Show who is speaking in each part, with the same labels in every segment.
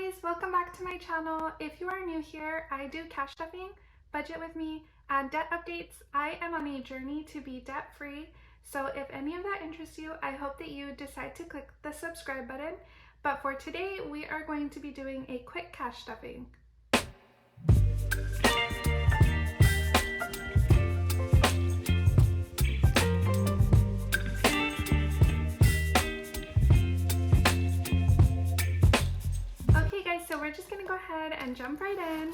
Speaker 1: guys, welcome back to my channel. If you are new here, I do cash stuffing, budget with me, and debt updates. I am on a journey to be debt free, so if any of that interests you, I hope that you decide to click the subscribe button. But for today, we are going to be doing a quick cash stuffing. Okay guys, so we're just gonna go ahead and jump right in.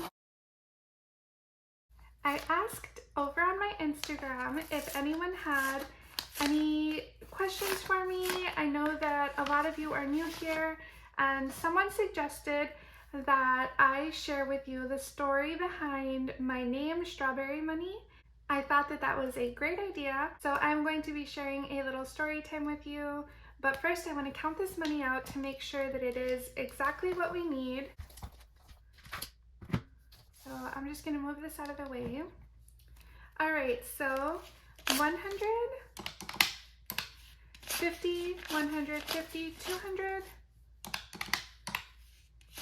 Speaker 1: I asked over on my Instagram if anyone had any questions for me. I know that a lot of you are new here, and someone suggested that I share with you the story behind my name, Strawberry Money. I thought that that was a great idea, so I'm going to be sharing a little story time with you. But first I want to count this money out to make sure that it is exactly what we need. So I'm just going to move this out of the way. All right, so 150, 150, 200,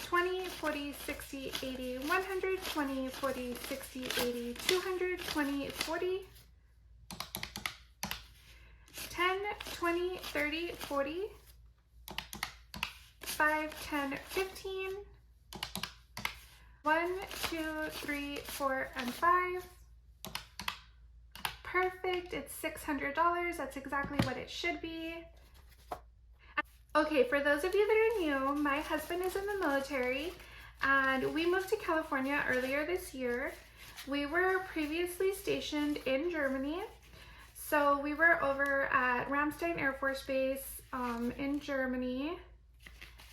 Speaker 1: 20, 40, 60, 80, 100, 20, 40, 60, 80, 200, 20, 40, 10, 20, 30, 40, 5, 10, 15, 1, 2, 3, 4, and 5. Perfect, it's $600. That's exactly what it should be. Okay, for those of you that are new, my husband is in the military and we moved to California earlier this year. We were previously stationed in Germany. So we were over at Ramstein Air Force Base in Germany,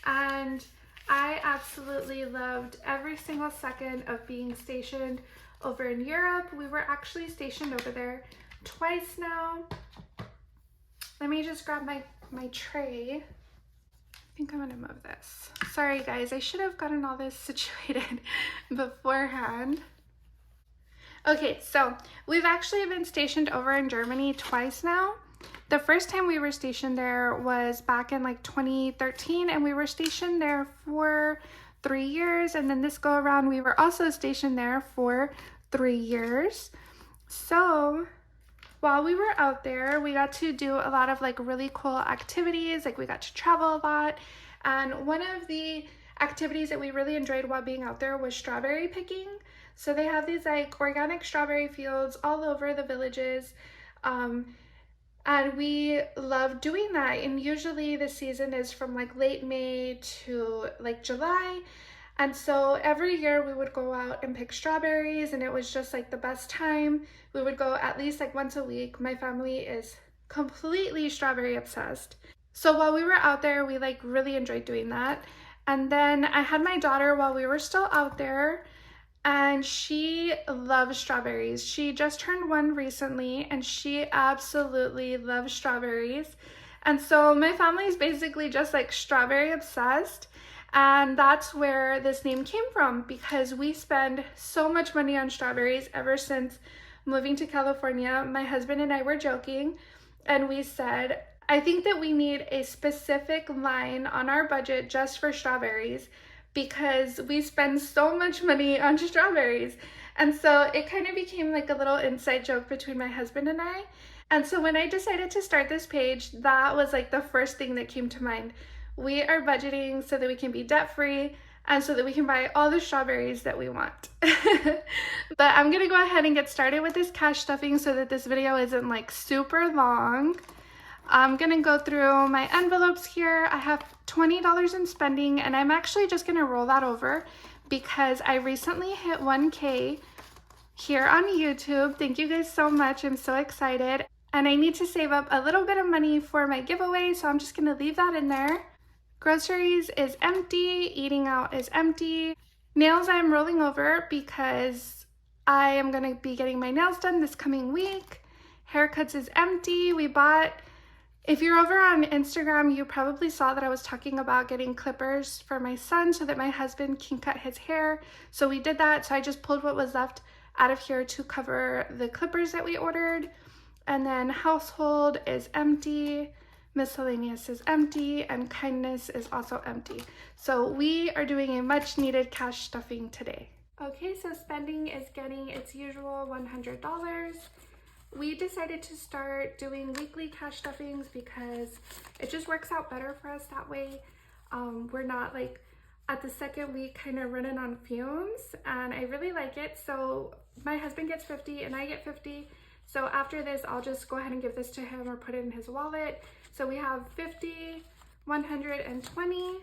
Speaker 1: and I absolutely loved every single second of being stationed over in Europe. We were actually stationed over there twice now. Let me just grab my tray. I think I'm gonna move this. Sorry guys, I should have gotten all this situated beforehand. Okay, so we've actually been stationed over in Germany twice now. The first time we were stationed there was back in like 2013, and we were stationed there for 3 years. And then this go around, we were also stationed there for 3 years. So while we were out there, we got to do a lot of like really cool activities. Like we got to travel a lot. And one of the activities that we really enjoyed while being out there was strawberry picking. So they have these like organic strawberry fields all over the villages. And we love doing that. And usually the season is from like late May to like July. And so every year we would go out and pick strawberries, and it was just like the best time. We would go at least like once a week. My family is completely strawberry obsessed. So while we were out there, we like really enjoyed doing that. And then I had my daughter while we were still out there, and she loves strawberries. She just turned 1 recently, and she absolutely loves strawberries. And so my family is basically just like strawberry obsessed. And that's where this name came from, because we spend so much money on strawberries ever since moving to California. My husband and I were joking, and we said, I think that we need a specific line on our budget just for strawberries, because we spend so much money on strawberries. And so it kind of became like a little inside joke between my husband and I. And so when I decided to start this page, that was like the first thing that came to mind. We are budgeting so that we can be debt free and so that we can buy all the strawberries that we want. But I'm gonna go ahead and get started with this cash stuffing so that this video isn't like super long. I'm gonna go through my envelopes here. I have $20 in spending, and I'm actually just gonna roll that over because I recently hit 1K here on YouTube. Thank you guys so much. I'm so excited. And I need to save up a little bit of money for my giveaway, so I'm just gonna leave that in there. Groceries is empty, eating out is empty. Nails I'm rolling over because I am gonna be getting my nails done this coming week. Haircuts is empty. We bought, if you're over on Instagram, you probably saw that I was talking about getting clippers for my son so that my husband can cut his hair. So we did that. So I just pulled what was left out of here to cover the clippers that we ordered. And then household is empty. miscellaneous is empty, and kindness is also empty. So we are doing a much needed cash stuffing today. Okay, so spending is getting its usual $100. We decided to start doing weekly cash stuffings because it just works out better for us that way. We're not like at the second week kind of running on fumes, and I really like it. So my husband gets 50 and I get 50. So after this, I'll just go ahead and give this to him or put it in his wallet. So we have 50, 120,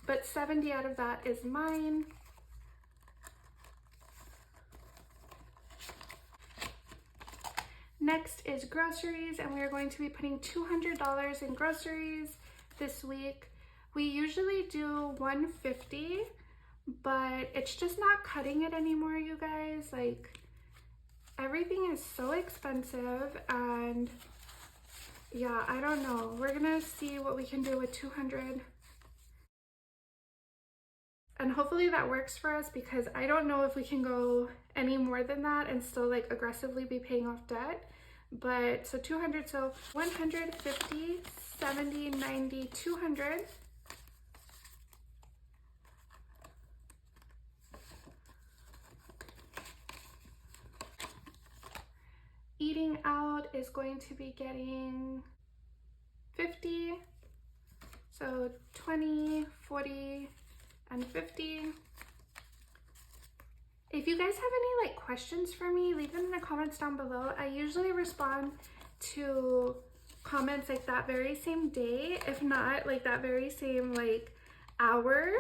Speaker 1: but 70 out of that is mine. Next is groceries, and we are going to be putting $200 in groceries this week. We usually do 150, but it's just not cutting it anymore, you guys. Like, everything is so expensive, and yeah, I don't know. We're gonna see what we can do with 200. And hopefully that works for us, because I don't know if we can go any more than that and still like aggressively be paying off debt. But so 200, so 150, 70, 90, 200. Eating out is going to be getting 50. So 20, 40, and 50. If you guys have any like questions for me, leave them in the comments down below. I usually respond to comments like that very same day, if not like that very same like hour.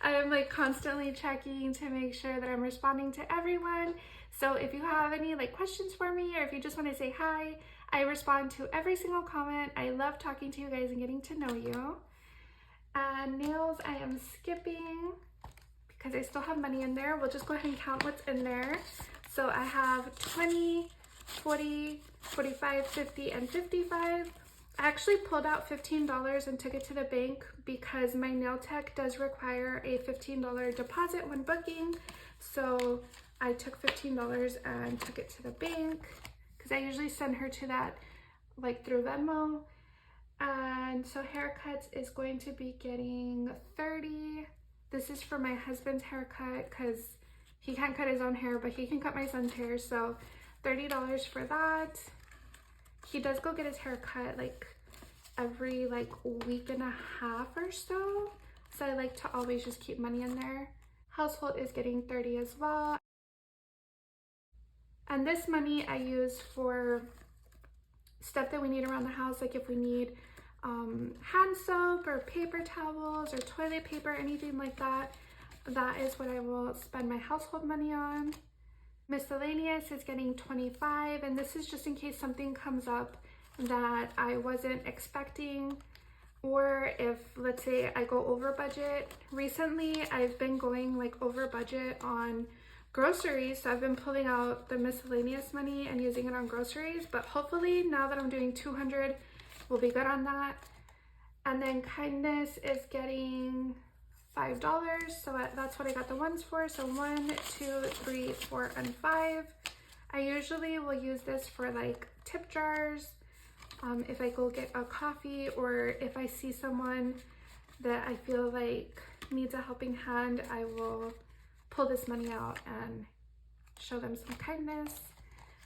Speaker 1: I am like constantly checking to make sure that I'm responding to everyone. So if you have any like questions for me, or if you just want to say hi, I respond to every single comment. I love talking to you guys and getting to know you. And nails, I am skipping because I still have money in there. We'll just go ahead and count what's in there. So I have 20, 40, 45, 50, and 55. I actually pulled out $15 and took it to the bank because my nail tech does require a $15 deposit when booking. So I took $15 and took it to the bank because I usually send her to that like through Venmo. And so haircuts is going to be getting 30. This is for my husband's haircut because he can't cut his own hair, but he can cut my son's hair. So $30 for that. He does go get his hair cut like every like week and a half or so. So I like to always just keep money in there. Household is getting 30 as well. And this money I use for stuff that we need around the house, like if we need hand soap or paper towels or toilet paper, anything like that. That is what I will spend my household money on. Miscellaneous is getting 25, and this is just in case something comes up that I wasn't expecting, or if let's say I go over budget. Recently I've been going like over budget on groceries, so I've been pulling out the miscellaneous money and using it on groceries, but hopefully now that I'm doing 200, we'll be good on that. And then kindness is getting $5, so that's what I got the ones for. So 1, 2, 3, 4, and 5. I usually will use this for like tip jars, if I go get a coffee, or if I see someone that I feel like needs a helping hand, I will pull this money out and show them some kindness.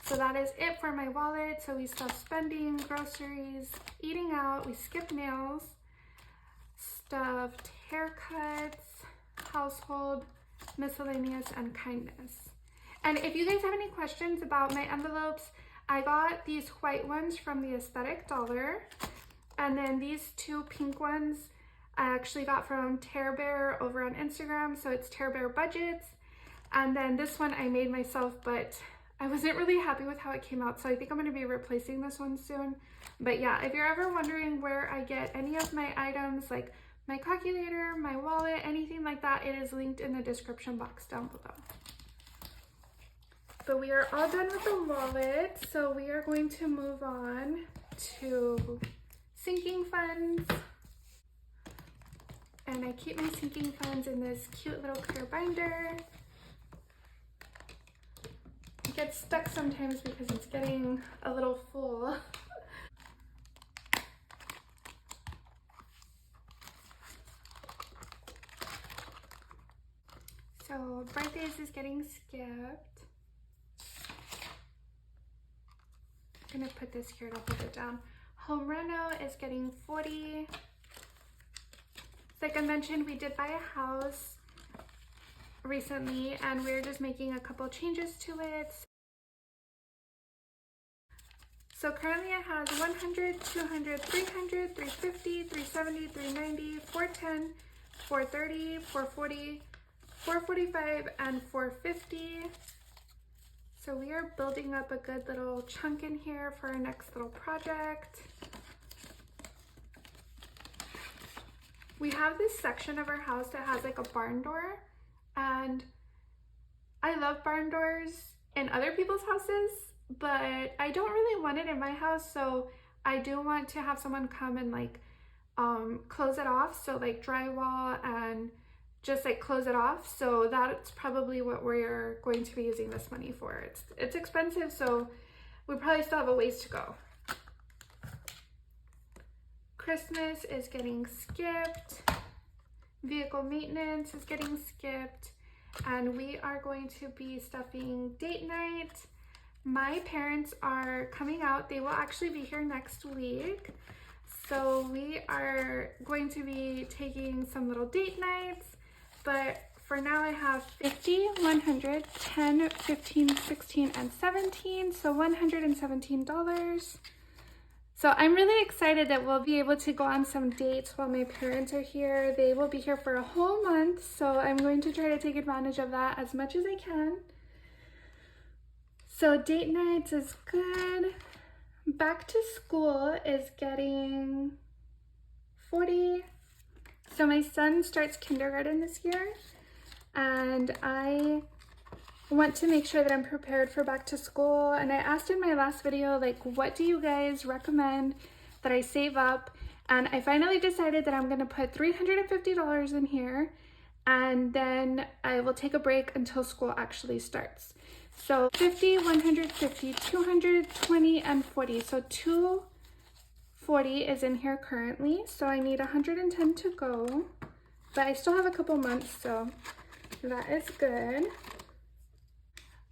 Speaker 1: So that is it for my wallet. So we stuffed spending, groceries, eating out, we skipped nails, stuffed haircuts, household, miscellaneous, and kindness. And if you guys have any questions about my envelopes, I got these white ones from the Aesthetic Dollar, and then these two pink ones I actually got from Tear Bear over on Instagram. So it's Tear Bear Budgets. And then this one I made myself, but I wasn't really happy with how it came out, so I think I'm going to be replacing this one soon. But yeah, if you're ever wondering where I get any of my items, like my calculator, my wallet, anything like that, it is linked in the description box down below. But we are all done with the wallet, so we are going to move on to sinking funds. And I keep my sinking funds in this cute little clear binder. It gets stuck sometimes because it's getting a little full. So birthdays is getting skipped. I'm gonna put this here to hold it down. Home reno is getting 40. Like I mentioned, we did buy a house recently and we're just making a couple changes to it. So currently it has 100, 200, 300, 350, 370, 390, 410, 430, 440, 445, and 450. So we are building up a good little chunk in here for our next little project. We have this section of our house that has like a barn door, and I love barn doors in other people's houses, but I don't really want it in my house, so I do want to have someone come and like close it off, so like drywall and just like close it off. So that's probably what we're going to be using this money for. It's expensive, so we probably still have a ways to go. Christmas is getting skipped. Vehicle maintenance is getting skipped. And we are going to be stuffing date night. My parents are coming out. They will actually be here next week. So we are going to be taking some little date nights. But for now I have 50, 100, 10, 15, 16, and 17. So $117. So I'm really excited that we'll be able to go on some dates while my parents are here. They will be here for a whole month, so I'm going to try to take advantage of that as much as I can. So date nights is good. Back to school is getting 40. So my son starts kindergarten this year, and I want to make sure that I'm prepared for back to school. And I asked in my last video, like, what do you guys recommend that I save up? And I finally decided that I'm gonna put $350 in here, and then I will take a break until school actually starts. So 50, 150, 220, and 40. So 240 is in here currently. So I need 110 to go, but I still have a couple months, so that is good.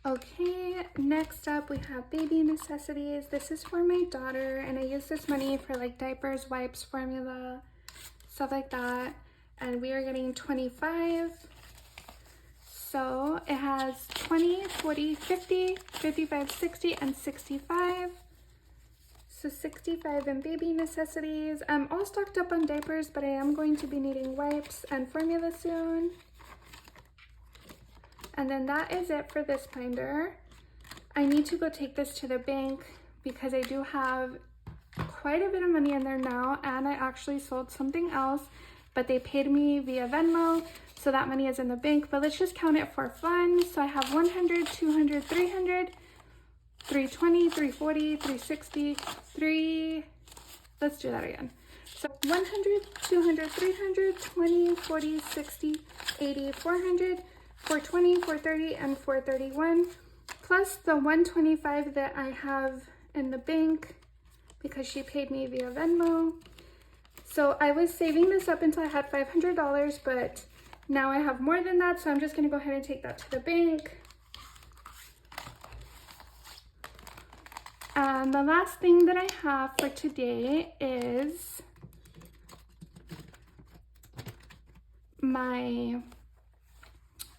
Speaker 1: Okay, next up we have baby necessities. This is for my daughter, and I use this money for like diapers, wipes, formula, stuff like that. And we are getting 25. So it has 20, 40, 50, 55, 60, and 65. So 65 in baby necessities. I'm all stocked up on diapers, but I am going to be needing wipes and formula soon. And then that is it for this binder. I need to go take this to the bank because I do have quite a bit of money in there now, and I actually sold something else, but they paid me via Venmo, so that money is in the bank. But let's just count it for fun. So I have 100, 200, 300, 320, 340, 360, let's do that again. So 100, 200, 300, 20, 40, 60, 80, 400, 420, 430, and 431, plus the 125 that I have in the bank because she paid me via Venmo. So I was saving this up until I had $500, but now I have more than that, so I'm just gonna go ahead and take that to the bank. And the last thing that I have for today is my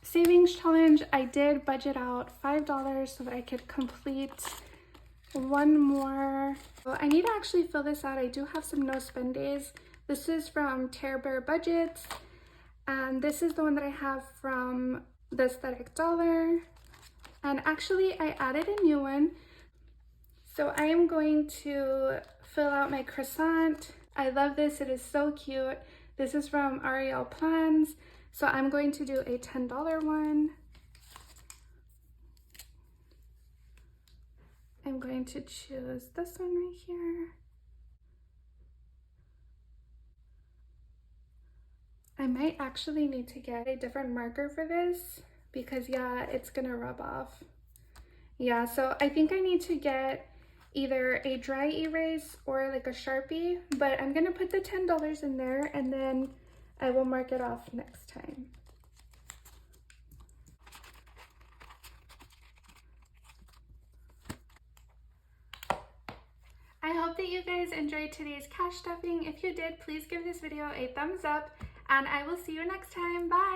Speaker 1: savings challenge. I did budget out $5 so that I could complete one more. Well, I need to actually fill this out. I do have some no spend days. This is from Tear Bear Budgets, and this is the one that I have from the Aesthetic Dollar. And actually I added a new one. So I am going to fill out my croissant. I love this, it is so cute. This is from Ariel Plans. So I'm going to do a $10 one. I'm going to choose this one right here. I might actually need to get a different marker for this because yeah, it's gonna rub off. Yeah, so I think I need to get either a dry erase or like a Sharpie, but I'm gonna put the $10 in there and then I will mark it off next time. hope that you guys enjoyed today's cash stuffing. If you did, please give this video a thumbs up, and I will see you next time. Bye!